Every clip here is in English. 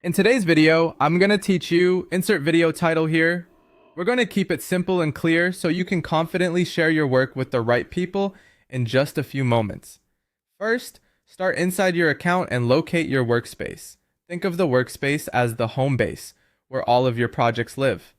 In today's video, I'm going to teach you, insert video title here. We're going to keep it simple and clear so you can confidently share your work with the right people in just a few moments. First, start inside your account and locate your workspace. Think of the workspace as the home base, where all of your projects live.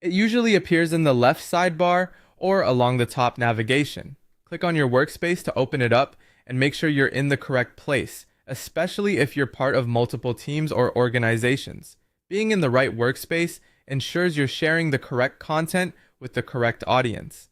It usually appears in the left sidebar or along the top navigation. Click on your workspace to open it up and make sure you're in the correct place, especially if you're part of multiple teams or organizations. Being in the right workspace ensures you're sharing the correct content with the correct audience.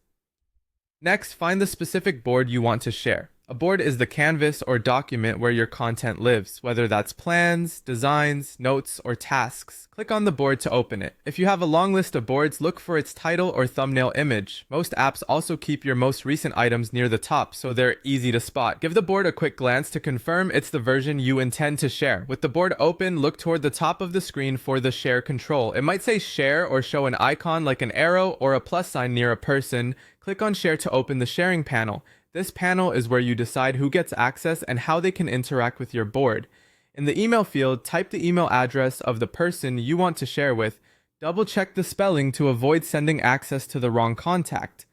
Next, find the specific board you want to share. A board is the canvas or document where your content lives, whether that's plans, designs, notes, or tasks. Click on the board to open it. If you have a long list of boards, look for its title or thumbnail image. Most apps also keep your most recent items near the top, so they're easy to spot. Give the board a quick glance to confirm it's the version you intend to share. With the board open, look toward the top of the screen for the share control. It might say share or show an icon like an arrow or a plus sign near a person. Click on share to open the sharing panel. This panel is where you decide who gets access and how they can interact with your board. In the email field, type the email address of the person you want to share with, double check the spelling to avoid sending access to the wrong contact,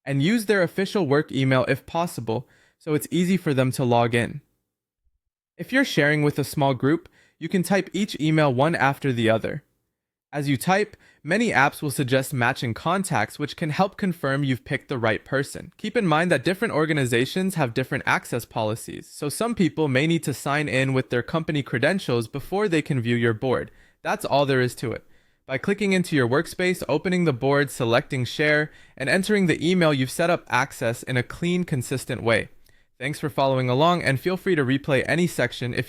and use their official work email if possible, so it's easy for them to log in. If you're sharing with a small group, you can type each email one after the other. As you type, many apps will suggest matching contacts, which can help confirm you've picked the right person. Keep in mind that different organizations have different access policies, so some people may need to sign in with their company credentials before they can view your board. That's all there is to it. By clicking into your workspace, opening the board, selecting share, and entering the email, you've set up access in a clean, consistent way. Thanks for following along, and feel free to replay any section if you